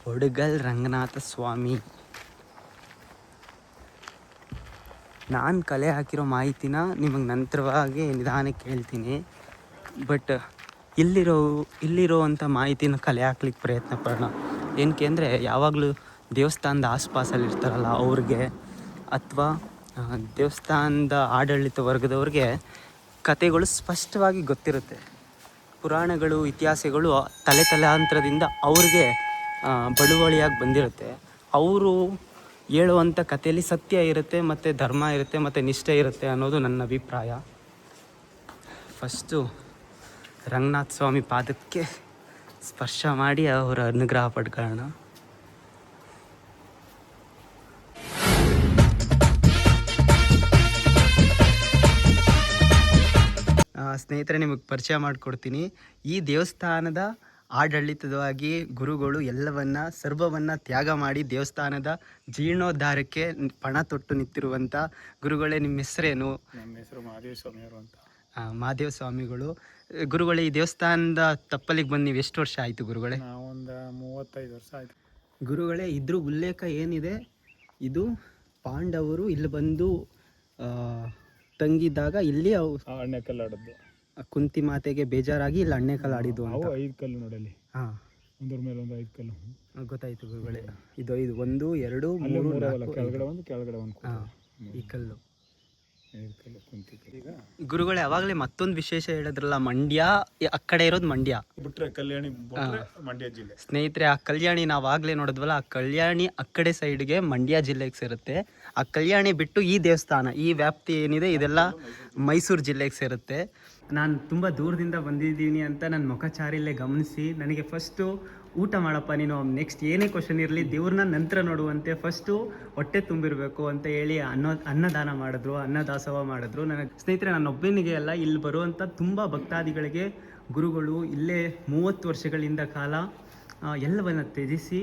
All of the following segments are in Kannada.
ಒಡುಗಲ್ ರಂಗನಾಥ ಸ್ವಾಮಿ. ನಾನು ಕಲೆ ಹಾಕಿರೋ ಮಾಹಿತಿನ ನಿಮಗೆ ನಂತರವಾಗಿ ನಿಧಾನಕ್ಕೆ ಹೇಳ್ತೀನಿ. ಬಟ್ ಇಲ್ಲಿರೋವಂಥ ಮಾಹಿತಿನ ಕಲೆ ಹಾಕ್ಲಿಕ್ಕೆ ಪ್ರಯತ್ನ ಪಡೋಣ. ಏನಕ್ಕೆ ಅಂದರೆ ಯಾವಾಗಲೂ ದೇವಸ್ಥಾನದ ಆಸ್ಪಾಸಲ್ಲಿ ಇರ್ತಾರಲ್ಲ ಅವ್ರಿಗೆ, ಅಥವಾ ದೇವಸ್ಥಾನದ ಆಡಳಿತ ವರ್ಗದವ್ರಿಗೆ ಕತೆಗಳು ಸ್ಪಷ್ಟವಾಗಿ ಗೊತ್ತಿರುತ್ತೆ. ಪುರಾಣಗಳು, ಇತಿಹಾಸಗಳು ತಲೆತಲಾಂತರದಿಂದ ಅವ್ರಿಗೆ ಬಳುವಳಿಯಾಗಿ ಬಂದಿರುತ್ತೆ. ಅವರು ಹೇಳುವಂಥ ಕಥೆಯಲ್ಲಿ ಸತ್ಯ ಇರುತ್ತೆ, ಮತ್ತು ಧರ್ಮ ಇರುತ್ತೆ, ಮತ್ತು ನಿಷ್ಠೆ ಇರುತ್ತೆ ಅನ್ನೋದು ನನ್ನ ಅಭಿಪ್ರಾಯ. ಫಸ್ಟು ರಂಗನಾಥ ಸ್ವಾಮಿ ಪಾದಕ್ಕೆ ಸ್ಪರ್ಶ ಮಾಡಿ ಅವರ ಅನುಗ್ರಹ ಪಡ್ಕೊಳ್ಳೋಣ. ಸ್ನೇಹಿತರೆ, ನಿಮಗೆ ಪರಿಚಯ ಮಾಡಿಕೊಡ್ತೀನಿ. ಈ ದೇವಸ್ಥಾನದ ಆಡಳಿತವಾಗಿ ಗುರುಗಳು ಸರ್ವವನ್ನು ತ್ಯಾಗ ಮಾಡಿ ದೇವಸ್ಥಾನದ ಜೀರ್ಣೋದ್ಧಾರಕ್ಕೆ ಪಣ ತೊಟ್ಟು ನಿಂತಿರುವಂಥ ಗುರುಗಳೇ. ನಿಮ್ಮ ಹೆಸರೇನು? ನಮ್ಮ ಹೆಸರು ಮಹಾದೇವ ಸ್ವಾಮಿಯವರು ಅಂತ. ಮಹಾದೇವ ಸ್ವಾಮಿಗಳು. ಗುರುಗಳೇ, ಈ ದೇವಸ್ಥಾನದ ತಪ್ಪಲಿಗೆ ಬಂದು ನೀವು ಎಷ್ಟು ವರ್ಷ ಆಯಿತು ಗುರುಗಳೇ? ನಾವೊಂದು 35 ವರ್ಷ ಆಯಿತು. ಗುರುಗಳೇ, ಇದ್ರ ಉಲ್ಲೇಖ ಏನಿದೆ, ಇದು ಪಾಂಡವರು ಇಲ್ಲಿ ಬಂದು ತಂಗಿದ್ದಾಗ ಇಲ್ಲಿ ಅಣ್ಣೆಕಲ್ಲು ಆಡದ್ದು. ಕುಂತಿ ಮಾತೆಗೆ ಬೇಜಾರಾಗಿ ಇಲ್ಲಿ ಅಣ್ಣೆಕಲ್ಲು ಆಡಿದ್ದು ಅಂತ. 5 ಕಲ್ಲು ನೋಡಲಿ. ಹಾಂ, ಒಂದ್ರ ಮೇಲೆ ಒಂದು 5 ಕಲ್ಲು. ಗೊತ್ತಾಯ್ತು ಗುರುಗಳೇ. ಇದು 1 2 3 4 ಕೆಳಗಡೆ ಒಂದು ಕೆಳಗಡೆ ಒಂದು. ಹಾಂ, ಈ ಕಲ್ಲು. 5 ಕಲ್ಲು ಕುಂತಿ. ಈಗ ಗುರುಗಳೇ, ಅವಾಗಲೇ ಮತ್ತೊಂದು ವಿಶೇಷ ಹೇಳಿದ್ರಲ್ಲ, ಮಂಡ್ಯ ಆ ಕಡೆ ಇರೋದು ಮಂಡ್ಯ ಬಿಟ್ರೆ ಕಲ್ಯಾಣಿ ಮಂಡ್ಯ ಜಿಲ್ಲೆ. ಸ್ನೇಹಿತರೆ, ಆ ಕಲ್ಯಾಣಿ ನಾವು ಆಗಲೇ ನೋಡಿದ್ವಲ್ಲ, ಆ ಕಲ್ಯಾಣಿ ಆ ಕಡೆ ಸೈಡ್ಗೆ ಮಂಡ್ಯ ಜಿಲ್ಲೆಗೆ ಸೇರುತ್ತೆ. ಆ ಕಲ್ಯಾಣಿ ಬಿಟ್ಟು ಈ ದೇವಸ್ಥಾನ, ಈ ವ್ಯಾಪ್ತಿ ಏನಿದೆ, ಇದೆಲ್ಲ ಮೈಸೂರು ಜಿಲ್ಲೆಗೆ ಸೇರುತ್ತೆ. ನಾನು ತುಂಬ ದೂರದಿಂದ ಬಂದಿದ್ದೀನಿ ಅಂತ ನನ್ನ ಮುಖಚಾರಿಲ್ಲೇ ಗಮನಿಸಿ ನನಗೆ ಫಸ್ಟು ಊಟ ಮಾಡಪ್ಪ ನೀನು, ನೆಕ್ಸ್ಟ್ ಏನೇ ಕ್ವಶನ್ ಇರಲಿ ದೇವ್ರನ್ನ ನಂತರ ನೋಡುವಂತೆ ಫಸ್ಟು ಹೊಟ್ಟೆ ತುಂಬಿರಬೇಕು ಅಂತ ಹೇಳಿ ಅನ್ನದಾನ ಮಾಡಿದ್ರು, ಅನ್ನದಾಸೋಹ ಮಾಡಿದ್ರು. ನನಗೆ ಸ್ನೇಹಿತರೆ, ನನ್ನೊಬ್ಬನಿಗೆ ಅಲ್ಲ, ಇಲ್ಲಿ ಬರುವಂಥ ತುಂಬ ಭಕ್ತಾದಿಗಳಿಗೆ ಗುರುಗಳು ಇಲ್ಲೇ 30 ವರ್ಷಗಳಿಂದ ಕಾಲ ಎಲ್ಲವನ್ನು ತ್ಯಜಿಸಿ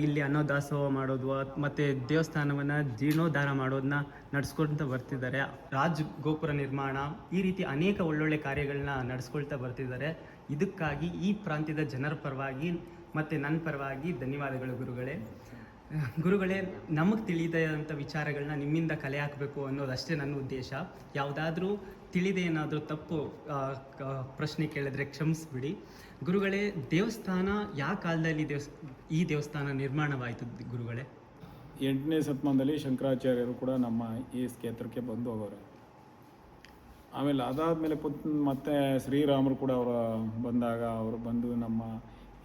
ಇಲ್ಲಿ ಅನ್ನದಾಸೋಹ ಮಾಡೋದು ಮತ್ತು ದೇವಸ್ಥಾನವನ್ನು ಜೀರ್ಣೋದ್ಧಾರ ಮಾಡೋದನ್ನ ನಡೆಸ್ಕೊಳ್ತಾ ಬರ್ತಿದ್ದಾರೆ. ರಾಜ್ ಗೋಪುರ ನಿರ್ಮಾಣ, ಈ ರೀತಿ ಅನೇಕ ಒಳ್ಳೊಳ್ಳೆ ಕಾರ್ಯಗಳನ್ನ ನಡೆಸ್ಕೊಳ್ತಾ ಬರ್ತಿದ್ದಾರೆ. ಇದಕ್ಕಾಗಿ ಈ ಪ್ರಾಂತ್ಯದ ಜನರ ಪರವಾಗಿ ಮತ್ತು ನನ್ನ ಪರವಾಗಿ ಧನ್ಯವಾದಗಳು ಗುರುಗಳೇ. ಗುರುಗಳೇ, ನಮಗೆ ತಿಳಿದಂಥ ವಿಚಾರಗಳನ್ನ ನಿಮ್ಮಿಂದ ಕಲೆ ಹಾಕಬೇಕು ಅನ್ನೋದಷ್ಟೇ ನನ್ನ ಉದ್ದೇಶ. ಯಾವುದಾದ್ರೂ ತಿಳಿದೇ ಏನಾದರೂ ತಪ್ಪು ಪ್ರಶ್ನೆ ಕೇಳಿದ್ರೆ ಕ್ಷಮಿಸ್ಬಿಡಿ. ಗುರುಗಳೇ, ದೇವಸ್ಥಾನ ಯಾವ ಕಾಲದಲ್ಲಿ ಈ ದೇವಸ್ಥಾನ ನಿರ್ಮಾಣವಾಯಿತು ಗುರುಗಳೇ? 8ನೇ ಶತಮಾನದಲ್ಲಿ ಶಂಕರಾಚಾರ್ಯರು ಕೂಡ ನಮ್ಮ ಈ ಕ್ಷೇತ್ರಕ್ಕೆ ಬಂದು ಹೋಗೋರು. ಆಮೇಲೆ ಅದಾದಮೇಲೆ ಮತ್ತೆ ಶ್ರೀರಾಮರು ಕೂಡ ಬಂದಾಗ ಅವರು ಬಂದು ನಮ್ಮ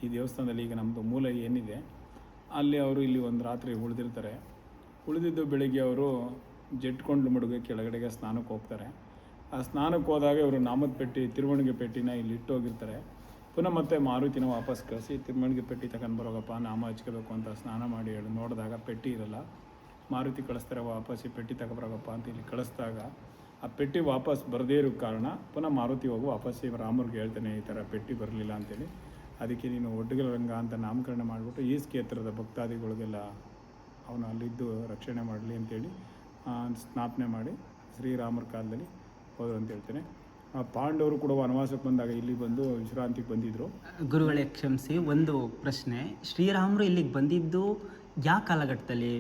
ಈ ದೇವಸ್ಥಾನದಲ್ಲಿ, ಈಗ ನಮ್ಮದು ಮೂಲ ಏನಿದೆ ಅಲ್ಲಿ ಅವರು ಇಲ್ಲಿ ಒಂದು ರಾತ್ರಿ ಉಳಿದಿರ್ತಾರೆ. ಉಳಿದಿದ್ದು ಬೆಳಿಗ್ಗೆ ಅವರು ಜಟ್ಕೊಂಡು ಮಡುಗೆ ಕೆಳಗಡೆಗೆ ಸ್ನಾನಕ್ಕೆ ಹೋಗ್ತಾರೆ. ಆ ಸ್ನಾನಕ್ಕೆ ಹೋದಾಗ ಇವರು ನಾಮದ ಪೆಟ್ಟಿ, ತಿರುವಣಿಗೆ ಪೆಟ್ಟಿನ ಇಲ್ಲಿ ಇಟ್ಟೋಗಿರ್ತಾರೆ. ಪುನಃ ಮತ್ತೆ ಮಾರುತಿನ ವಾಪಸ್ ಕಳಿಸಿ ತಿರುವಣಿಗೆ ಪೆಟ್ಟಿ ತಗೊಂಡು ಬರೋಗಪ್ಪ, ನಾಮ ಹಚ್ಕೋಬೇಕು ಅಂತ ಸ್ನಾನ ಮಾಡಿ ಹೇಳಿ ನೋಡಿದಾಗ ಪೆಟ್ಟಿ ಇರಲ್ಲ. ಮಾರುತಿ ಕಳಿಸ್ತಾರೆ, ವಾಪಸ್ ಈ ಪೆಟ್ಟಿ ತಗೊಬರೋಗಪ್ಪ ಅಂತ ಇಲ್ಲಿ ಕಳಿಸ್ದಾಗ ಆ ಪೆಟ್ಟಿ ವಾಪಸ್ ಬರದೇ ಇರೋ ಕಾರಣ ಪುನಃ ಮಾರುತಿ ಹೋಗಿ ವಾಪಸ್ ರಾಮರ್ಗೆ ಹೇಳ್ತಾನೆ, ಈ ಥರ ಪೆಟ್ಟಿ ಬರಲಿಲ್ಲ ಅಂತೇಳಿ. ಅದಕ್ಕೆ ನೀನು ಒಡ್ಡುಗಲ ರಂಗ ಅಂತ ನಾಮಕರಣ ಮಾಡಿಬಿಟ್ಟು ಈ ಕ್ಷೇತ್ರದ ಭಕ್ತಾದಿಗಳಿಗೆಲ್ಲ ಅವನು ಅಲ್ಲಿದ್ದು ರಕ್ಷಣೆ ಮಾಡಲಿ ಅಂತೇಳಿ ಸ್ಥಾಪನೆ ಮಾಡಿ ಶ್ರೀರಾಮರ ಕಾಲದಲ್ಲಿ ಹೋದರು ಅಂತ ಹೇಳ್ತೇನೆ. ಪಾಂಡವರು ಕೂಡ ವನವಾಸಕ್ಕೆ ಬಂದಾಗ ಇಲ್ಲಿ ಬಂದು ವಿಶ್ರಾಂತಿಗೆ ಬಂದಿದ್ದರು. ಗುರುಗಳೇ, ಕ್ಷಮಿಸಿ, ಒಂದು ಪ್ರಶ್ನೆ. ಶ್ರೀರಾಮರು ಇಲ್ಲಿಗೆ ಬಂದಿದ್ದು ಯಾವ ಕಾಲಘಟ್ಟದಲ್ಲಿ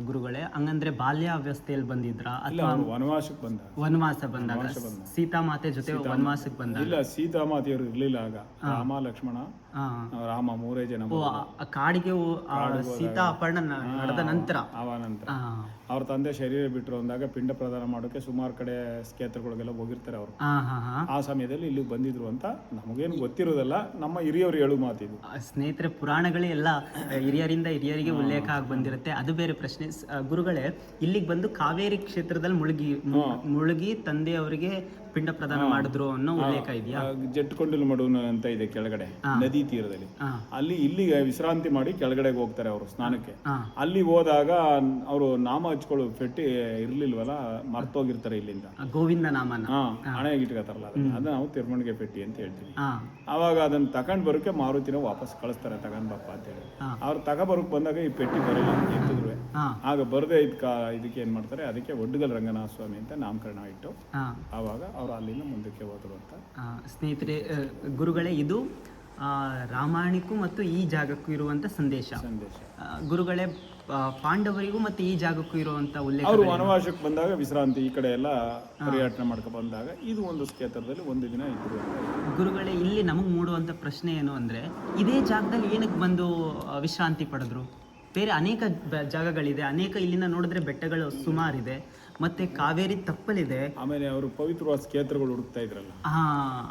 ಗುರುಗಳೇ? ಹಂಗಂದ್ರೆ ಬಾಲ್ಯಾವಸ್ಥೆಯಲ್ಲಿ ಬಂದಿದ್ರ ಅಥವಾ ವನವಾಸಕ್ಕೆ ಬಂದಾಗ ಸೀತಾಮಾತೆ ಜೊತೆ ವನವಾಸಕ್ಕೆ ಬಂದಾಗ? ಇಲ್ಲ, ಸೀತಾಮಾತೆಯವರು ಇರಲಿಲ್ಲ ಆಗ. ರಾಮ, ಲಕ್ಷ್ಮಣ, ರಾಮ 3 ಜನ ಕಾಡಿಗೆ ಸೀತಾ ಅಪಹರಣ ನಡೆದ ನಂತರ ಅವ್ರ ತಂದೆ ಶರೀರ ಬಿಟ್ಟರು ಅಂದಾಗ ಪಿಂಡ ಪ್ರದಾನ ಮಾಡೋಕೆ ಸುಮಾರು ಕಡೆ ಕ್ಷೇತ್ರಗಳಿಗೆಲ್ಲ ಹೋಗಿರ್ತಾರೆ ಅವರು. ಆ ಸಮಯದಲ್ಲಿ ಇಲ್ಲಿ ಬಂದಿದ್ರು ಅಂತ ನಮಗೇನು ಗೊತ್ತಿರೋದಲ್ಲ, ನಮ್ಮ ಹಿರಿಯವರು ಹೇಳು ಮಾತಿದು. ಸ್ನೇಹಿತರೆ, ಪುರಾಣಗಳೇ ಎಲ್ಲ ಹಿರಿಯರಿಂದ ಹಿರಿಯರಿಗೆ ಉಲ್ಲೇಖ ಆಗಿ ಬಂದಿರುತ್ತೆ, ಅದು ಬೇರೆ ಪ್ರಶ್ನೆ. ಗುರುಗಳೇ, ಇಲ್ಲಿಗೆ ಬಂದು ಕಾವೇರಿ ಕ್ಷೇತ್ರದಲ್ಲಿ ಮುಳುಗಿ ತಂದೆಯವರಿಗೆ ಪಿಂಡ ಪ್ರದಾನ ಮಾಡಿದ್ರು ಅನ್ನೋ ಉಲ್ಲೇಖ ಇದೆಯಾ? ಜಟ್ಕೊಂಡಿಲ್ ಮಡುನ ಅಂತ ಇದೆ ಕೆಳಗಡೆ ನದಿ ತೀರದಲ್ಲಿ. ಅಲ್ಲಿ ಇಲ್ಲಿಗೆ ವಿಶ್ರಾಂತಿ ಮಾಡಿ ಕೆಳಗಡೆಗೆ ಹೋಗ್ತಾರೆ ಅವರು ಸ್ನಾನಕ್ಕೆ. ಅಲ್ಲಿ ಹೋದಾಗ ಅವರು ನಾಮ ಹಚ್ಕೊಳ್ಳೋ ಪೆಟ್ಟಿ ಇರ್ಲಿಲ್ವಲ್ಲ, ಮರ್ತೋಗಿರ್ತಾರೆ ಇಲ್ಲಿಂದ. ಗೋವಿಂದ ನಾಮನ ಹಣೆಗೆ ಇಟ್ಕೋತಾರಲ್ಲ, ಅದನ್ನ ನಾವು ತಿರುಮಣಿಗೆ ಪೆಟ್ಟಿ ಅಂತ ಹೇಳ್ತೀವಿ. ಅವಾಗ ಅದನ್ನ ತಕೊಂಡ್ ಬರೋಕೆ ಮಾರುತಿನ ವಾಪಸ್ ಕಳಿಸ್ತಾರೆ, ತಗೊಂಡ್ ಬಪ್ಪ ಅಂತೇಳಿ. ಅವ್ರು ತಗೊಬರೋಕ್ ಬಂದಾಗ ಈ ಪೆಟ್ಟಿ ಬರಲ್ಲ ಎತ್ತಿದ್ರು. ಆಗ ಬರದೆ ಇದಕ್ಕೆ ಏನ್ ಮಾಡ್ತಾರೆ, ಅದಕ್ಕೆ ಒಡ್ಡುಗಲ್ ರಂಗನಾಥ ಸ್ವಾಮಿ ಅಂತ ನಾಮಕರಣ ಇಟ್ಟು ಆವಾಗ ಅವರು ಅಲ್ಲಿಂದ ಮುಂದಕ್ಕೆ ಹೋದರು ಅಂತ. ಸ್ನೇಹಿತರೆ, ಗುರುಗಳೇ, ಇದು ರಾಮಾಯಣಕ್ಕೂ ಮತ್ತು ಈ ಜಾಗಕ್ಕೂ ಇರುವಂಥ ಸಂದೇಶ. ಗುರುಗಳೇ, ಪಾಂಡವರಿಗೂ ಮತ್ತು ಈ ಜಾಗಕ್ಕೂ ಇರುವಂಥ ಉಲ್ಲೇಖ. ಅವರು ವನವಾಸಕ್ಕೆ ಬಂದಾಗ ವಿಶ್ರಾಂತಿ ಈ ಕಡೆ ಎಲ್ಲ ಪರ್ಯಟನೆ ಮಾಡ್ಕೊ ಬಂದಾಗ ಇದು ಒಂದು ಕ್ಷೇತ್ರದಲ್ಲಿ ಒಂದು ದಿನ ಇದ್ರು. ಗುರುಗಳೇ, ಇಲ್ಲಿ ನಮಗೆ ಮೂಡುವಂಥ ಪ್ರಶ್ನೆ ಏನು ಅಂದರೆ, ಇದೇ ಜಾಗದಲ್ಲಿ ಏನಕ್ಕೆ ಬಂದು ವಿಶ್ರಾಂತಿ ಪಡೆದ್ರು? ಬೇರೆ ಅನೇಕ ಜಾಗಗಳಿದೆ, ಅನೇಕ ಇಲ್ಲಿಂದ ನೋಡಿದ್ರೆ ಬೆಟ್ಟಗಳು ಸುಮಾರಿದೆ, ಮತ್ತೆ ಕಾವೇರಿ ತಪ್ಪಲಿದೆ. ಆಮೇಲೆ ಅವರು ಪವಿತ್ರವಾದ ಕ್ಷೇತ್ರಗಳು ಹುಡುಕ್ತಾ ಇದ್ರಲ್ಲ,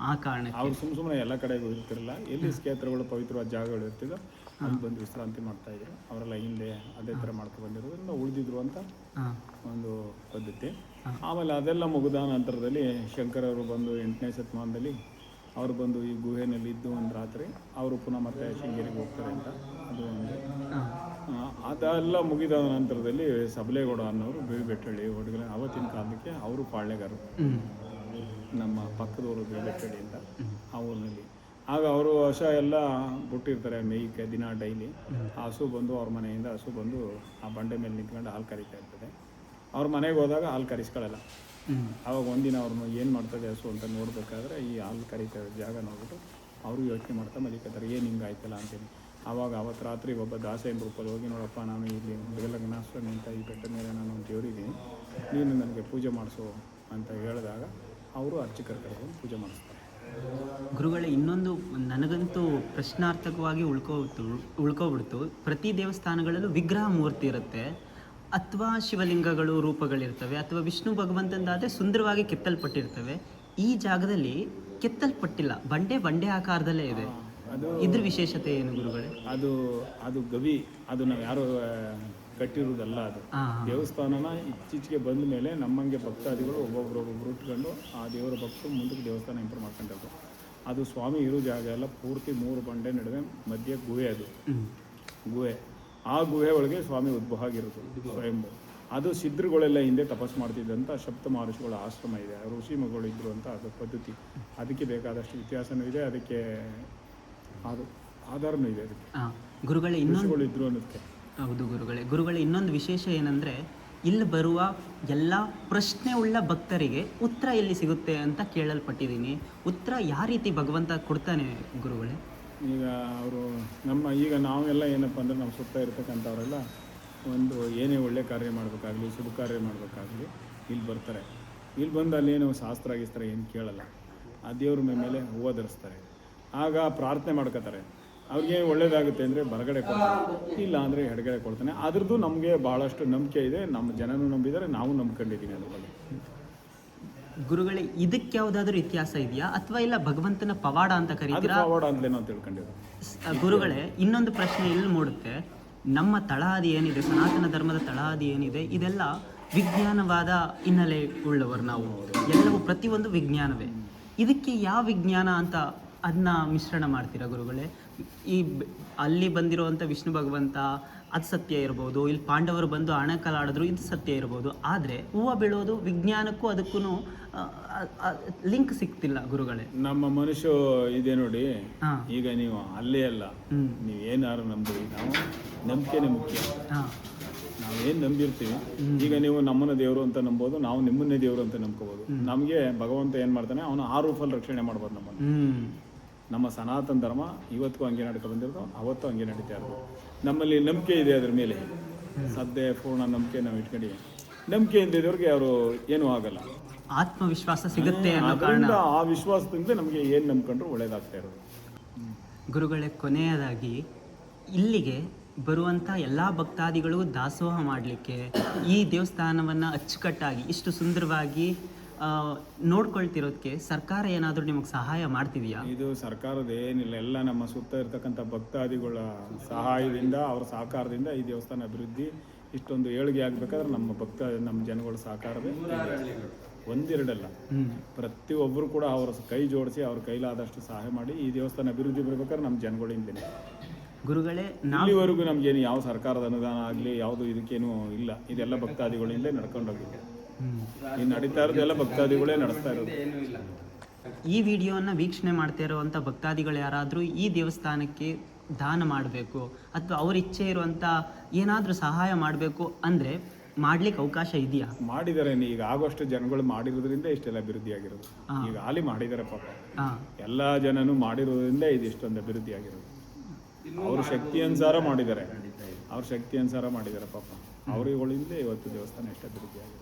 ಆ ಕಾರಣ ಅವ್ರು ಸುಮ್ಮನೆ ಎಲ್ಲ ಕಡೆಗೂ ಇರ್ತಿರಲ್ಲ. ಎಲ್ಲಿ ಕ್ಷೇತ್ರಗಳು ಪವಿತ್ರವಾದ ಜಾಗಗಳು ಇರ್ತಿದ್ದೋ ಅಲ್ಲಿ ಬಂದು ವಿಶ್ರಾಂತಿ ಮಾಡ್ತಾ ಇದ್ರು. ಅವರೆಲ್ಲ ಹಿಂದೆ ಅದೇ ಥರ ಮಾಡ್ಕೊಂಡು ಬಂದಿರೋದ್ರಿಂದ ಉಳಿದಿದ್ರು ಅಂತ ಒಂದು ಪದ್ಧತಿ. ಆಮೇಲೆ ಅದೆಲ್ಲ ಮುಗಿದ ನಂತರದಲ್ಲಿ ಶಂಕರವರು ಬಂದು 8ನೇ ಶತಮಾನದಲ್ಲಿ ಅವರು ಬಂದು ಈ ಗುಹೆಯಲ್ಲಿ ಇದ್ದು ಒಂದು ರಾತ್ರಿ ಅವರು ಪುನಃ ಮತ್ತೆ ಶೃಂಗೇರಿಗೆ ಹೋಗ್ತಾರೆ ಅಂತ ಅದು ಒಂದು. ಅದೆಲ್ಲ ಮುಗಿದ ನಂತರದಲ್ಲಿ ಸಬಲೇಗೌಡ ಅನ್ನೋರು ಬೀಳ್ಬೆಟ್ಟಳ್ಳಿ ಹೊಡಗಲೆ ಆವತ್ತಿನ ಕಾಲಕ್ಕೆ ಅವರು ಪಾಳ್ಯಗಾರರು, ನಮ್ಮ ಪಕ್ಕದವರು ಬೀಳ್ಬೆಟ್ಟಳ್ಳಿ ಅಂತ ಆ ಊರಿನಲ್ಲಿ. ಆಗ ಅವರು ಹಸ ಎಲ್ಲ ಬಿಟ್ಟಿರ್ತಾರೆ ಮೇಯ್ಕೆ ದಿನ ಡೈಲಿ. ಆ ಹಸು ಬಂದು ಅವ್ರ ಮನೆಯಿಂದ ಹಸು ಬಂದು ಆ ಬಂಡೆ ಮೇಲೆ ನಿಂತ್ಕೊಂಡು ಹಾಲು ಕರಿತಾ ಇರ್ತದೆ. ಅವ್ರ ಮನೆಗೆ ಹೋದಾಗ ಹಾಲು ಕರಿಸ್ಕೊಳ್ಳಲ್ಲ. ಆವಾಗ ಒಂದಿನ ಅವ್ರನ್ನ ಏನು ಮಾಡ್ತದೆ ಹಸು ಅಂತ ನೋಡಬೇಕಾದ್ರೆ ಈ ಹಾಲು ಕರಿತಾ ಜಾಗ ನೋಡ್ಬಿಟ್ಟು ಅವರು ಯೋಚನೆ ಮಾಡ್ತಾ ಮಲಿಕತ್ತಾರೆ, ಏನು ಹಿಂಗಾಯ್ತಲ್ಲ ಅಂತೇಳಿ. ಆವಾಗ ಅವತ್ತು ರಾತ್ರಿ ಒಬ್ಬ ದಾಸೇನ ರೂಪಲ್ಲಿ ಹೋಗಿ, ನೋಡಪ್ಪ ನಾನು ಇಲ್ಲಿ ಬೆಳಗ್ನಾಸ್ವಾಮಿ ಅಂತ ಈ ಬೆಟ್ಟದ ಮೇಲೆ ನಾನು ದೇವರಿದ್ದೀನಿ, ನೀನು ನನಗೆ ಪೂಜೆ ಮಾಡಿಸು ಅಂತ ಹೇಳಿದಾಗ ಅವರು ಅರ್ಚಕರ ಕರೆದು ಪೂಜೆ ಮಾಡಿಸ್ತಾರೆ. ಗುರುಗಳೇ, ಇನ್ನೊಂದು ನನಗಂತೂ ಪ್ರಶ್ನಾರ್ಥಕವಾಗಿ ಉಳ್ಕೊಬಿಡ್ತು. ಪ್ರತಿ ದೇವಸ್ಥಾನಗಳಲ್ಲೂ ವಿಗ್ರಹ ಮೂರ್ತಿ ಇರುತ್ತೆ, ಅಥವಾ ಶಿವಲಿಂಗಗಳು ರೂಪಗಳಿರ್ತವೆ, ಅಥವಾ ವಿಷ್ಣು ಭಗವಂತಂದಾದರೆ ಸುಂದರವಾಗಿ ಕೆತ್ತಲ್ಪಟ್ಟಿರ್ತವೆ. ಈ ಜಾಗದಲ್ಲಿ ಕೆತ್ತಲ್ಪಟ್ಟಿಲ್ಲ, ಬಂಡೆ ಆಕಾರದಲ್ಲೇ ಇದೆ. ಇದ್ರ ವಿಶೇಷತೆ ಏನು ಗುರುಗಳೇ? ಅದು ಗವಿ, ಅದು ನಾವು ಯಾರು ಕಟ್ಟಿರುವುದಲ್ಲ. ಅದು ದೇವಸ್ಥಾನನ ಇತ್ತೀಚೆಗೆ ಬಂದ ಮೇಲೆ ನಮ್ಮಂಗೆ ಭಕ್ತಾದಿಗಳು ಒಬ್ಬೊಬ್ರು ಇಟ್ಕೊಂಡು ಆ ದೇವರ ಭಕ್ತರು ಮುಂದಕ್ಕೆ ದೇವಸ್ಥಾನ ಇಂಪ್ರೂವ್ ಮಾಡ್ಕೊಂಡಿರ್ತಾರೆ. ಅದು ಸ್ವಾಮಿ ಇರೋ ಜಾಗ ಎಲ್ಲ ಪೂರ್ತಿ 3 ಬಂಡೆ ನಡುವೆ ಮಧ್ಯೆ ಗುಹೆ. ಅದು ಗುಹೆ, ಆ ಗುಹೆ ಒಳಗೆ ಸ್ವಾಮಿ ಉದ್ಭವ ಆಗಿರೋದು ಸ್ವಯಂಭೂ. ಅದು ಸಿದ್ಧರುಗಳೆಲ್ಲ ಹಿಂದೆ ತಪಸ್ಸು ಮಾಡ್ತಿದ್ದಂಥ ಸಪ್ತ ಮಹರ್ಷಿಗಳ ಆಶ್ರಮ ಇದೆ, ಋಷಿ ಮಗಳು ಇದ್ರು ಅಂತ ಅದು ಪದ್ಧತಿ. ಅದಕ್ಕೆ ಬೇಕಾದಷ್ಟು ಇತಿಹಾಸನೂ ಇದೆ, ಅದಕ್ಕೆ ಅದು ಆಧಾರನೂ ಇದೆ. ಅದಕ್ಕೆ ಗುರುಗಳೇ ಇನ್ನೊಂದು ಇದ್ರು ಅನ್ನೋದಕ್ಕೆ. ಹೌದು ಗುರುಗಳೇ, ಇನ್ನೊಂದು ವಿಶೇಷ ಏನಂದರೆ, ಇಲ್ಲಿ ಬರುವ ಎಲ್ಲ ಪ್ರಶ್ನೆ ಉಳ್ಳ ಭಕ್ತರಿಗೆ ಉತ್ತರ ಎಲ್ಲಿ ಸಿಗುತ್ತೆ ಅಂತ ಕೇಳಲ್ಪಟ್ಟಿದ್ದೀನಿ. ಉತ್ತರ ಯಾವ ರೀತಿ ಭಗವಂತ ಕೊಡ್ತಾನೆ ಗುರುಗಳೇ? ಈಗ ಅವರು ಈಗ ನಾವೆಲ್ಲ ಏನಪ್ಪ ಅಂದರೆ ನಮ್ಮ ಸುತ್ತ ಇರ್ತಕ್ಕಂಥವರೆಲ್ಲ ಒಂದು ಏನೇ ಒಳ್ಳೆ ಕಾರ್ಯ ಮಾಡಬೇಕಾಗಲಿ, ಶುಭ ಕಾರ್ಯ ಮಾಡಬೇಕಾಗಲಿ ಇಲ್ಲಿ ಬರ್ತಾರೆ. ಇಲ್ಲಿ ಬಂದು ಅಲ್ಲೇನು ಶಾಸ್ತ್ರ ಆಗಿಸ್ತಾರೆ ಏನು ಕೇಳಲ್ಲ, ಆ ದೇವ್ರ ಮೇಲೆ ಹೂವು ಧರಿಸ್ತಾರೆ. ಆಗ ಪ್ರಾರ್ಥನೆ ಮಾಡ್ಕೋತಾರೆ. ಅವ್ರಿಗೆ ಒಳ್ಳೇದಾಗುತ್ತೆ ಅಂದರೆ ಬಲಗಡೆ ಕೊಡ್ತಾರೆ, ಇಲ್ಲ ಅಂದರೆ ಎಡಗಡೆ ಕೊಡ್ತಾನೆ. ಅದ್ರದ್ದು ನಮಗೆ ಭಾಳಷ್ಟು ನಂಬಿಕೆ ಇದೆ, ನಮ್ಮ ಜನನೂ ನಂಬಿದ್ದಾರೆ, ನಾವು ನಂಬ್ಕೊಂಡಿದ್ದೀವಿ ಅದ್ರ ಬಗ್ಗೆ. ಗುರುಗಳೇ, ಇದಕ್ಕೆ ಯಾವುದಾದ್ರೂ ಇತಿಹಾಸ ಇದೆಯಾ, ಅಥವಾ ಇಲ್ಲ ಭಗವಂತನ ಪವಾಡ ಅಂತ ಕರೀತೀರಾ? ಪವಾಡ ಅಂತಲೇ ನಾವು ತಿಳ್ಕೊಂಡಿದ್ದೀವಿ. ಗುರುಗಳೇ, ಇನ್ನೊಂದು ಪ್ರಶ್ನೆ ಇಲ್ಲಿ ಮೂಡುತ್ತೆ. ನಮ್ಮ ತಳಹದಿ ಏನಿದೆ, ಸನಾತನ ಧರ್ಮದ ತಳಹದಿ ಏನಿದೆ, ಇದೆಲ್ಲ ವಿಜ್ಞಾನವಾದ ಹಿನ್ನೆಲೆ ಉಳ್ಳವರು ನಾವು. ಎಲ್ಲವೂ ಪ್ರತಿಯೊಂದು ವಿಜ್ಞಾನವೇ. ಇದಕ್ಕೆ ಯಾವ ವಿಜ್ಞಾನ ಅಂತ ಅದನ್ನ ಮಿಶ್ರಣ ಮಾಡ್ತೀರಾ ಗುರುಗಳೇ? ಅಲ್ಲಿ ಬಂದಿರುವಂಥ ವಿಷ್ಣು ಭಗವಂತ ಅದು ಸತ್ಯ ಇರ್ಬೋದು, ಇಲ್ಲಿ ಪಾಂಡವರು ಬಂದು ಆಣಕಲಾಡಿದ್ರು ಇದು ಸತ್ಯ ಇರ್ಬೋದು, ಆದರೆ ಹೂವು ಬೀಳೋದು ವಿಜ್ಞಾನಕ್ಕೂ ಅದಕ್ಕೂ ಲಿಂಕ್ ಸಿಗ್ತಿಲ್ಲ ಗುರುಗಳೇ. ನಮ್ಮ ಮನುಷ್ಯ ಇದೆ ನೋಡಿ, ಈಗ ನೀವು ಅಲ್ಲೇ ಅಲ್ಲ, ನೀವು ಏನಾರು ನಂಬಿರಿ, ನಾವು ನಂಬಿಕೆನೇ ಮುಖ್ಯ. ನಾವೇನು ನಂಬಿರ್ತೀವಿ, ಈಗ ನೀವು ನಮ್ಮನ್ನ ದೇವರು ಅಂತ ನಂಬೋದು, ನಾವು ನಿಮ್ಮನ್ನೇ ದೇವರು ಅಂತ ನಂಬ್ಕೋಬೋದು. ನಮಗೆ ಭಗವಂತ ಏನು ಮಾಡ್ತಾನೆ, ಅವನು ಆ ರೂಪಲ್ಲಿ ರಕ್ಷಣೆ ಮಾಡ್ಬೋದು ನಮ್ಮನ್ನು. ನಮ್ಮ ಸನಾತನ ಧರ್ಮ ಇವತ್ತಿಗೂ ಹಂಗೆ ನಡ್ಕೊ ಬಂದಿರೋದು, ಅವತ್ತು ಹಂಗೆ ನಡೀತಾ ಇರೋದು. ನಮ್ಮಲ್ಲಿ ನಂಬಿಕೆ ಇದೆ, ಅದ್ರ ಮೇಲೆ ಸದ್ಯ ಪೂರ್ಣ ನಂಬಿಕೆ ನಾವು ಇಟ್ಕೊಂಡು, ನಂಬಿಕೆ ಇದ್ದವ್ರಿಗೆ ಅವರು ಏನೂ ಆಗಲ್ಲ, ಆತ್ಮವಿಶ್ವಾಸ ಸಿಗುತ್ತೆ. ಅದರಿಂದ ಆ ವಿಶ್ವಾಸದಿಂದ ನಮಗೆ ಏನು ನಂಬ್ಕೊಂಡ್ರು ಒಳ್ಳೇದಾಗ್ತಾ ಇರೋದು. ಗುರುಗಳೇ, ಕೊನೆಯದಾಗಿ ಇಲ್ಲಿಗೆ ಬರುವಂಥ ಎಲ್ಲ ಭಕ್ತಾದಿಗಳಿಗೂ ದಾಸೋಹ ಮಾಡಲಿಕ್ಕೆ ಈ ದೇವಸ್ಥಾನವನ್ನು ಅಚ್ಚುಕಟ್ಟಾಗಿ ಇಷ್ಟು ಸುಂದರವಾಗಿ ನೋಡ್ಕೊಳ್ತಿರೋದಕ್ಕೆ ಸರ್ಕಾರ ಏನಾದರೂ ನಿಮಗೆ ಸಹಾಯ ಮಾಡ್ತಿದೆಯಾ? ಇದು ಸರ್ಕಾರದ ಏನಿಲ್ಲ, ಎಲ್ಲ ನಮ್ಮ ಸುತ್ತ ಇರ್ತಕ್ಕಂಥ ಭಕ್ತಾದಿಗಳ ಸಹಾಯದಿಂದ, ಅವರ ಸಹಕಾರದಿಂದ ಈ ದೇವಸ್ಥಾನ ಅಭಿವೃದ್ಧಿ ಇಷ್ಟೊಂದು ಏಳಿಗೆ ಆಗಬೇಕಾದ್ರೆ ನಮ್ಮ ಜನಗಳ ಸಹಕಾರವೇ ಒಂದೆರಡಲ್ಲ, ಪ್ರತಿಯೊಬ್ಬರು ಕೂಡ ಅವರ ಕೈ ಜೋಡಿಸಿ ಅವ್ರ ಕೈಲಾದಷ್ಟು ಸಹಾಯ ಮಾಡಿ ಈ ದೇವಸ್ಥಾನ ಅಭಿವೃದ್ಧಿ ಬರ್ಬೇಕಾದ್ರೆ ನಮ್ಮ ಜನಗಳಿಂದಲೇ. ಗುರುಗಳೇ, ಇಲ್ಲಿವರೆಗೂ ನಮಗೇನು ಯಾವ ಸರ್ಕಾರದ ಅನುದಾನ ಆಗಲಿ ಯಾವುದು ಇದಕ್ಕೇನು ಇಲ್ಲ, ಇದೆಲ್ಲ ಭಕ್ತಾದಿಗಳಿಂದಲೇ ನಡ್ಕೊಂಡೋಗಿದೆ. ಈ ನಡೀತಾ ಇರೋದೆಲ್ಲ ಭಕ್ತಾದಿಗಳೇ ನಡೆಸ್ತಾ ಇರೋದು. ಈ ವಿಡಿಯೋನ ವೀಕ್ಷಣೆ ಮಾಡ್ತಾ ಇರುವಂಥ ಭಕ್ತಾದಿಗಳು ಯಾರಾದರೂ ಈ ದೇವಸ್ಥಾನಕ್ಕೆ ದಾನ ಮಾಡಬೇಕು ಅಥವಾ ಅವ್ರ ಇಚ್ಛೆ ಇರುವಂಥ ಏನಾದರೂ ಸಹಾಯ ಮಾಡಬೇಕು ಅಂದರೆ ಮಾಡ್ಲಿಕ್ಕೆ ಅವಕಾಶ ಇದೆಯಾ? ಮಾಡಿದ್ದಾರೆ. ಈಗ ಆಗೋಷ್ಟು ಜನಗಳು ಮಾಡಿರೋದ್ರಿಂದ ಇಷ್ಟೆಲ್ಲ ಅಭಿವೃದ್ಧಿ ಆಗಿರೋದು. ಈಗ ಹಾಲಿ ಮಾಡಿದ್ದಾರೆ ಪಾಪ, ಎಲ್ಲ ಜನನು ಮಾಡಿರೋದ್ರಿಂದ ಇದು ಇಷ್ಟೊಂದು ಅಭಿವೃದ್ಧಿ ಆಗಿರೋದು. ಅವ್ರ ಶಕ್ತಿ ಅನುಸಾರ ಮಾಡಿದ್ದಾರೆ, ಅವ್ರ ಶಕ್ತಿ ಅನುಸಾರ ಮಾಡಿದ್ದಾರೆ ಪಾಪ. ಅವರುಗಳಿಂದ ಇವತ್ತು ದೇವಸ್ಥಾನ ಎಷ್ಟು ಅಭಿವೃದ್ಧಿ ಆಗಿದೆ.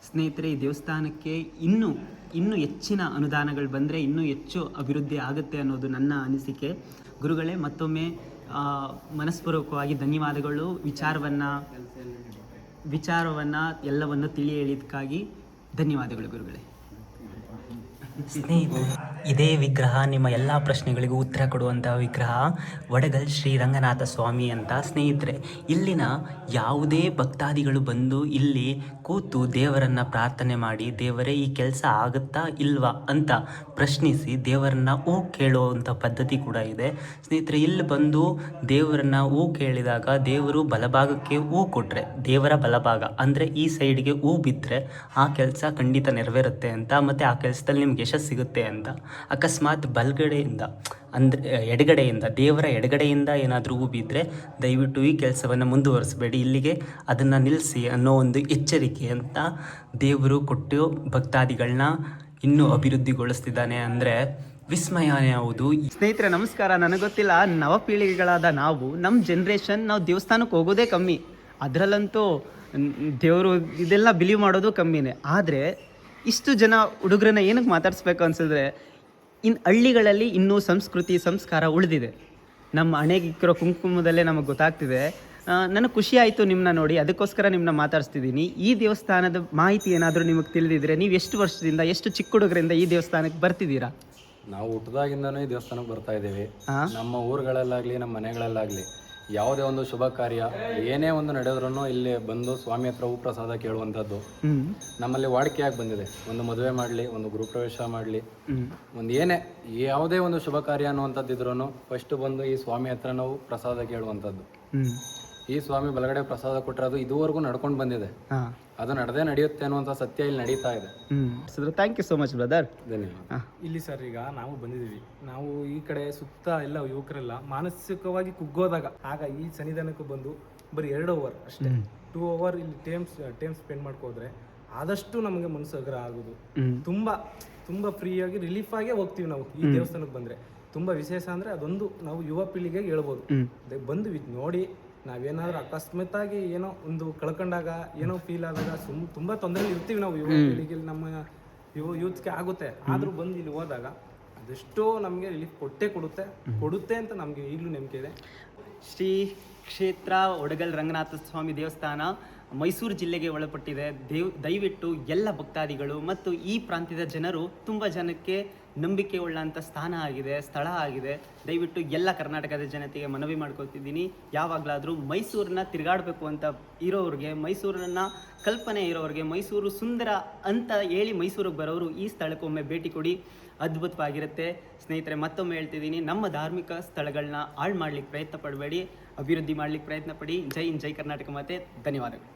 ಸ್ನೇಹಿತರೆ, ಈ ದೇವಸ್ಥಾನಕ್ಕೆ ಇನ್ನೂ ಹೆಚ್ಚಿನ ಅನುದಾನಗಳು ಬಂದರೆ ಇನ್ನೂ ಹೆಚ್ಚು ಅಭಿವೃದ್ಧಿ ಆಗುತ್ತೆ ಅನ್ನೋದು ನನ್ನ ಅನಿಸಿಕೆ. ಗುರುಗಳೇ, ಮತ್ತೊಮ್ಮೆ ಮನಸ್ಪೂರ್ವಕವಾಗಿ ಧನ್ಯವಾದಗಳು. ವಿಚಾರವನ್ನು ಎಲ್ಲವನ್ನು ತಿಳಿ ಹೇಳಿದ್ದಕ್ಕಾಗಿ ಧನ್ಯವಾದಗಳು ಗುರುಗಳೇ. ಸ್ನೇಹಿತರೆ, ಇದೇ ವಿಗ್ರಹ ನಿಮ್ಮ ಎಲ್ಲ ಪ್ರಶ್ನೆಗಳಿಗೂ ಉತ್ತರ ಕೊಡುವಂಥ ವಿಗ್ರಹ ವಡಗಲ್ ಶ್ರೀ ರಂಗನಾಥ ಸ್ವಾಮಿ ಅಂತ. ಸ್ನೇಹಿತರೆ, ಇಲ್ಲಿನ ಯಾವುದೇ ಭಕ್ತಾದಿಗಳು ಬಂದು ಇಲ್ಲಿ ಕೂತು ದೇವರನ್ನು ಪ್ರಾರ್ಥನೆ ಮಾಡಿ, ದೇವರೇ ಈ ಕೆಲಸ ಆಗುತ್ತಾ ಇಲ್ವಾ ಅಂತ ಪ್ರಶ್ನಿಸಿ ದೇವರನ್ನ ಹೂ ಕೇಳುವಂಥ ಪದ್ಧತಿ ಕೂಡ ಇದೆ. ಸ್ನೇಹಿತರೆ, ಇಲ್ಲಿ ಬಂದು ದೇವರನ್ನ ಹೂ ಕೇಳಿದಾಗ ದೇವರು ಬಲಭಾಗಕ್ಕೆ ಹೂ ಕೊಟ್ಟರೆ, ದೇವರ ಬಲಭಾಗ ಅಂದರೆ ಈ ಸೈಡ್ಗೆ ಹೂ ಬಿದ್ದರೆ ಆ ಕೆಲಸ ಖಂಡಿತ ನೆರವೇರುತ್ತೆ ಅಂತ, ಮತ್ತು ಆ ಕೆಲಸದಲ್ಲಿ ನಿಮ್ಗೆ ಯಶಸ್ಸು ಸಿಗುತ್ತೆ ಅಂತ. ಅಕಸ್ಮಾತ್ ಬಲಗಡೆಯಿಂದ ಅಂದರೆ ಎಡಗಡೆಯಿಂದ, ದೇವರ ಎಡಗಡೆಯಿಂದ ಏನಾದರೂ ಹೂ ಬಿದ್ದರೆ ದಯವಿಟ್ಟು ಈ ಕೆಲಸವನ್ನು ಮುಂದುವರಿಸಬೇಡಿ, ಇಲ್ಲಿಗೆ ಅದನ್ನು ನಿಲ್ಲಿಸಿ ಅನ್ನೋ ಒಂದು ಎಚ್ಚರಿಕೆ ಅಂತ ದೇವರು ಕೊಟ್ಟು ಭಕ್ತಾದಿಗಳನ್ನ ಇನ್ನೂ ಅಭಿವೃದ್ಧಿಗೊಳಿಸ್ತಿದ್ದಾನೆ ಅಂದರೆ ವಿಸ್ಮಯನೇ ಹೌದು. ಸ್ನೇಹಿತರೆ ನಮಸ್ಕಾರ. ನನಗೆ ಗೊತ್ತಿಲ್ಲ, ನವಪೀಳಿಗೆಗಳಾದ ನಮ್ಮ ಜನ್ರೇಷನ್ ನಾವು ದೇವಸ್ಥಾನಕ್ಕೆ ಹೋಗೋದೇ ಕಮ್ಮಿ, ಅದರಲ್ಲಂತೂ ದೇವರು ಇದೆಲ್ಲ ಬಿಲೀವ್ ಮಾಡೋದು ಕಮ್ಮಿನೇ. ಆದರೆ ಇಷ್ಟು ಜನ ಹುಡುಗರನ್ನ ಏನಕ್ಕೆ ಮಾತಾಡಿಸ್ಬೇಕು ಅನ್ಸಿದ್ರೆ, ಹಳ್ಳಿಗಳಲ್ಲಿ ಇನ್ನೂ ಸಂಸ್ಕೃತಿ ಸಂಸ್ಕಾರ ಉಳಿದಿದೆ. ನಮ್ಮ ಹಣೆಗಿಕ್ಕಿರೋ ಕುಂಕುಮದಲ್ಲೇ ನಮಗೆ ಗೊತ್ತಾಗ್ತಿದೆ. ನನಗೆ ಖುಷಿ ಆಯಿತು ನಿಮ್ಮನ್ನ ನೋಡಿ, ಅದಕ್ಕೋಸ್ಕರ ನಿಮ್ಮನ್ನ ಮಾತಾಡಿಸ್ತಿದ್ದೀನಿ. ಈ ದೇವಸ್ಥಾನದ ಮಾಹಿತಿ ಏನಾದರೂ ನಿಮಗೆ ತಿಳಿದಿದ್ರೆ, ನೀವು ಎಷ್ಟು ವರ್ಷದಿಂದ, ಎಷ್ಟು ಚಿಕ್ಕ ಹುಡುಗರಿಂದ ಈ ದೇವಸ್ಥಾನಕ್ಕೆ ಬರ್ತಿದ್ದೀರಾ? ನಾವು ಹುಟ್ಟದಾಗಿಂದನೂ ಈ ದೇವಸ್ಥಾನಕ್ಕೆ ಬರ್ತಾ ಇದ್ದೀವಿ. ನಮ್ಮ ಊರುಗಳಲ್ಲಾಗಲಿ ನಮ್ಮ ಮನೆಗಳಲ್ಲಾಗಲಿ ಯಾವುದೇ ಒಂದು ಶುಭ ಕಾರ್ಯ ಏನೇ ಒಂದು ನಡೆದ್ರೂ ಇಲ್ಲಿ ಬಂದು ಸ್ವಾಮಿ ಹತ್ರ ಹೂ ಪ್ರಸಾದ ಕೇಳುವಂಥದ್ದು ನಮ್ಮಲ್ಲಿ ವಾಡಿಕೆಯಾಗಿ ಬಂದಿದೆ. ಒಂದು ಮದುವೆ ಮಾಡಲಿ, ಒಂದು ಗೃಹಪ್ರವೇಶ ಮಾಡಲಿ, ಒಂದು ಏನೇ ಯಾವುದೇ ಒಂದು ಶುಭ ಕಾರ್ಯ ಅನ್ನುವಂಥದ್ದು ಇದ್ರೂ ಫಸ್ಟ್ ಬಂದು ಈ ಸ್ವಾಮಿ ಹತ್ರ ನಾವು ಪ್ರಸಾದ ಕೇಳುವಂಥದ್ದು. ಈ ಸ್ವಾಮಿ ಬಲಗಡೆ ಪ್ರಸಾದ ಕೊಟ್ಟರೆ ಅದು ಇದುವರೆಗೂ ನಡ್ಕೊಂಡು ಬಂದಿದೆ, ಅದು ನಡೆಯುತ್ತೆ ಅನ್ನುವಂಥ ಸತ್ಯ ಇಲ್ಲಿ ನಡೀತಾ ಇದೆ. Thank you so much brother. ಧನ್ಯವಾದ. ಇಲ್ಲಿ ಸರ್, ಈಗ ನಾವು ಬಂದಿದ್ದೀವಿ, ನಾವು ಈ ಕಡೆ ಸುತ್ತ ಎಲ್ಲ ಯುವಕರೆಲ್ಲ ಮಾನಸಿಕವಾಗಿ ಕುಗ್ಗೋದಾಗ ಆಗ ಈ ಸನ್ನಿಧಾನಕ್ಕೆ ಬಂದು ಬರೀ 2 ಅವರ್ ಅಷ್ಟೇ, 2 ಅವರ್ ಇಲ್ಲಿ ಟೈಮ್ ಸ್ಪೆಂಡ್ ಮಾಡ್ಕೋದ್ರೆ ಆದಷ್ಟು ನಮಗೆ ಮನಸ್ಸು ಅಗ್ರ ಆಗೋದು. ತುಂಬ ಫ್ರೀಯಾಗಿ ರಿಲೀಫ್ ಆಗೇ ಹೋಗ್ತೀವಿ ನಾವು ಈ ದೇವಸ್ಥಾನಕ್ಕೆ ಬಂದರೆ. ತುಂಬ ವಿಶೇಷ ಅಂದರೆ ಅದೊಂದು ನಾವು ಯುವ ಪೀಳಿಗೆಗೆ ಹೇಳ್ಬೋದು, ಬಂದು ನೋಡಿ ನಾವೇನಾದ್ರೂ ಅಕಸ್ಮಾತ್ತಾಗಿ ಏನೋ ಒಂದು ಕಳ್ಕೊಂಡಾಗ ಏನೋ ಫೀಲ್ ಆದಾಗ ತುಂಬ ತೊಂದರೆ ಇರ್ತೀವಿ ನಾವು ಯುವ ಪೀಳಿಗೆ, ನಮ್ಮ ಯೂತ್ಗೆ ಆಗುತ್ತೆ. ಆದರೂ ಬಂದು ಇಲ್ಲಿ ಹೋದಾಗ ಅದೆಷ್ಟೋ ನಮಗೆ ರಿಲೀಫ್ ಕೊಡುತ್ತೆ ಅಂತ ನಮಗೆ ಈಗಲೂ ನಂಬಿಕೆ ಇದೆ. ಶ್ರೀ ಕ್ಷೇತ್ರ ವಡಗಲ್ ರಂಗನಾಥ ಸ್ವಾಮಿ ದೇವಸ್ಥಾನ ಮೈಸೂರು ಜಿಲ್ಲೆಗೆ ಒಳಪಟ್ಟಿದೆ. ದಯವಿಟ್ಟು ಎಲ್ಲ ಭಕ್ತಾದಿಗಳು ಮತ್ತು ಈ ಪ್ರಾಂತ್ಯದ ಜನರು ತುಂಬ ಜನಕ್ಕೆ ನಂಬಿಕೆ ಉಳ್ಳಂಥ ಸ್ಥಳ ಆಗಿದೆ. ದಯವಿಟ್ಟು ಎಲ್ಲ ಕರ್ನಾಟಕದ ಜನತೆಗೆ ಮನವಿ ಮಾಡ್ಕೊತಿದ್ದೀನಿ, ಯಾವಾಗಲಾದರೂ ಮೈಸೂರನ್ನ ತಿರುಗಾಡಬೇಕು ಅಂತ ಇರೋರಿಗೆ, ಮೈಸೂರನ್ನ ಕಲ್ಪನೆ ಇರೋರಿಗೆ, ಮೈಸೂರು ಸುಂದರ ಅಂತ ಹೇಳಿ ಮೈಸೂರಿಗೆ ಬರೋರು ಈ ಸ್ಥಳಕ್ಕೊಮ್ಮೆ ಭೇಟಿ ಕೊಡಿ, ಅದ್ಭುತವಾಗಿರುತ್ತೆ. ಸ್ನೇಹಿತರೆ, ಮತ್ತೊಮ್ಮೆ ಹೇಳ್ತಿದ್ದೀನಿ, ನಮ್ಮ ಧಾರ್ಮಿಕ ಸ್ಥಳಗಳನ್ನ ಹಾಳು ಮಾಡ್ಲಿಕ್ಕೆ ಪ್ರಯತ್ನ ಪಡಬೇಡಿ, ಅಭಿವೃದ್ಧಿ ಮಾಡ್ಲಿಕ್ಕೆ ಪ್ರಯತ್ನ ಪಡಿ. ಜೈ ಹಿಂದ್, ಜೈ ಕರ್ನಾಟಕ ಮಾತೆ. ಧನ್ಯವಾದಗಳು.